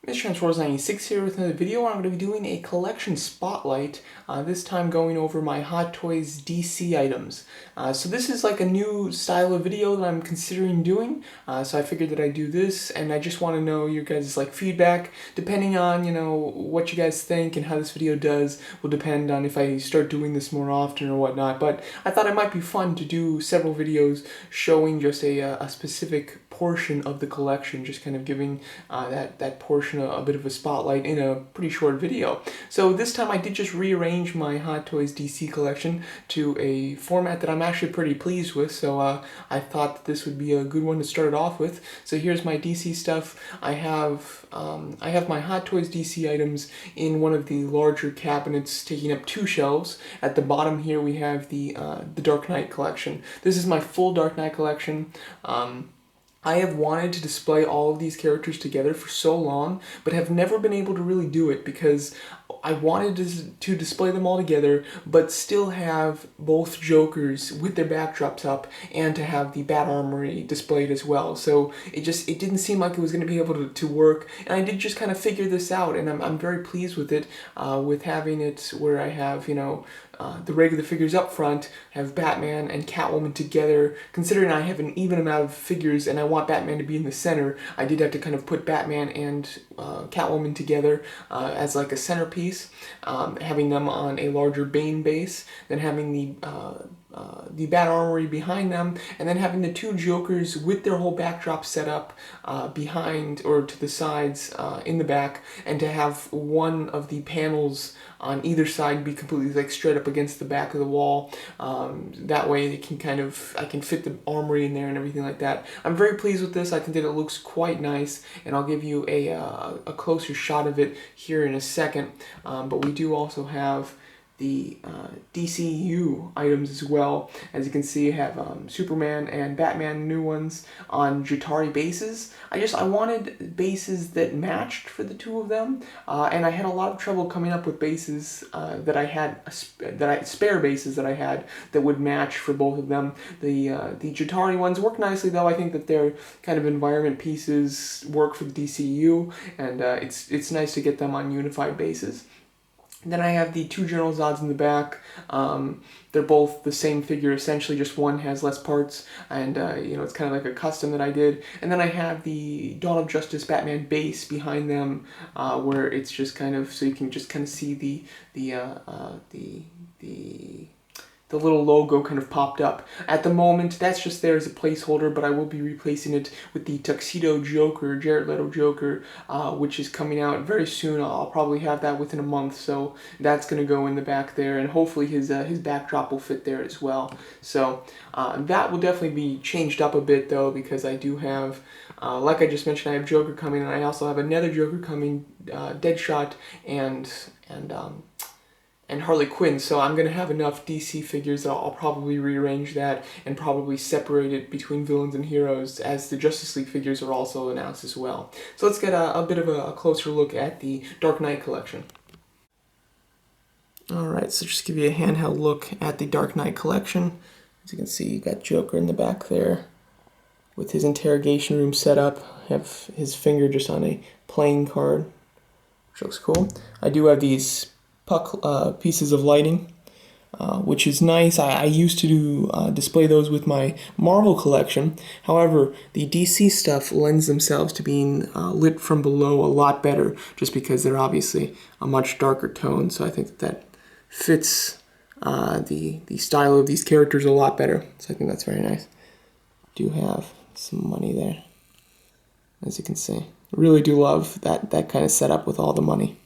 Mr. Transformers 96 here with another video. I'm going to be doing a collection spotlight, this time going over my Hot Toys DC items. So this is like a new style of video that I'm considering doing, so I figured that I'd do this, and I just want to know your guys' feedback. Depending on, what you guys think and how this video does will depend on if I start doing this more often or whatnot, but I thought it might be fun to do several videos showing just a specific portion of the collection, just kind of giving that portion a bit of a spotlight in a pretty short video. So this time I did just rearrange my Hot Toys DC collection to a format that I'm actually pretty pleased with, so I thought that this would be a good one to start it off with. So here's my DC stuff. I have my Hot Toys DC items in one of the larger cabinets taking up 2 shelves. At the bottom here we have the Dark Knight collection. This is my full Dark Knight collection. I have wanted to display all of these characters together for so long, but have never been able to really do it because I wanted to display them all together, but still have both Jokers with their backdrops up and to have the Bat Armory displayed as well. So it didn't seem like it was going to be able to work, and I did just kind of figure this out, and I'm very pleased with it, with having it where I have, the regular figures up front, have Batman and Catwoman together. Considering I have an even amount of figures and I want Batman to be in the center, I did have to kind of put Batman and Catwoman together as like a centerpiece, having them on a larger Bane base, then having the Bat Armory behind them, and then having the 2 Jokers with their whole backdrop set up behind or to the sides in the back, and to have one of the panels on either side be completely straight up against the back of the wall. That way I can fit the armory in there and everything like that. I'm very pleased with this. I think that it looks quite nice, and I'll give you a closer shot of it here in a second. But we do also have the DCEU items as well. As you can see, I have Superman and Batman new ones on Jatari bases. I wanted bases that matched for the 2 of them, and I had a lot of trouble coming up with bases spare bases that I had that would match for both of them. The Jatari ones work nicely though. I think that their kind of environment pieces work for the DCEU, and it's nice to get them on unified bases. Then I have the 2 General Zods in the back. They're both the same figure, essentially, just one has less parts, and it's kind of like a custom that I did. And then I have the Dawn of Justice Batman base behind them, where it's just kind of, so you can just kind of see the little logo kind of popped up. At the moment, that's just there as a placeholder, but I will be replacing it with the Tuxedo Joker, Jared Leto Joker, which is coming out very soon. I'll probably have that within a month, so that's going to go in the back there, and hopefully his backdrop will fit there as well. So that will definitely be changed up a bit, though, because I do have, like I just mentioned, I have Joker coming, and I also have another Joker coming, Deadshot, and Harley Quinn, so I'm going to have enough DC figures that I'll probably rearrange that and probably separate it between villains and heroes, as the Justice League figures are also announced as well. So let's get a bit of a closer look at the Dark Knight collection. Alright, so just give you a handheld look at the Dark Knight collection. As you can see, you've got Joker in the back there with his interrogation room set up. I have his finger just on a playing card, which looks cool. I do have these puck pieces of lighting, which is nice. I used to display those with my Marvel collection. However, the DC stuff lends themselves to being lit from below a lot better, just because they're obviously a much darker tone. So I think that fits the style of these characters a lot better. So I think that's very nice. Do have some money there, as you can see. I really do love that kind of setup with all the money.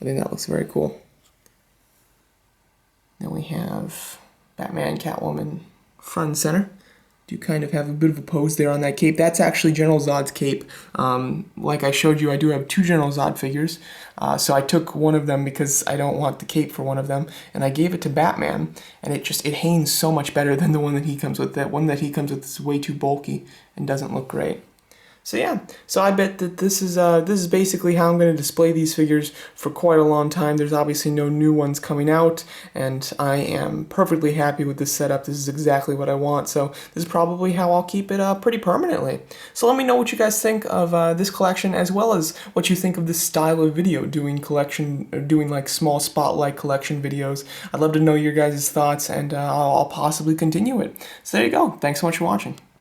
I think that looks very cool. Then we have Batman, Catwoman front and center. Do kind of have a bit of a pose there on that cape. That's actually General Zod's cape. Like I showed you, I do have 2 General Zod figures. So I took one of them because I don't want the cape for one of them, and I gave it to Batman, and it hangs so much better than the one that he comes with. That one that he comes with is way too bulky and doesn't look great. So yeah, so I bet that this is basically how I'm going to display these figures for quite a long time. There's obviously no new ones coming out, and I am perfectly happy with this setup. This is exactly what I want, so this is probably how I'll keep it pretty permanently. So let me know what you guys think of this collection, as well as what you think of this style of video, doing like small spotlight collection videos. I'd love to know your guys' thoughts, and I'll possibly continue it. So there you go. Thanks so much for watching.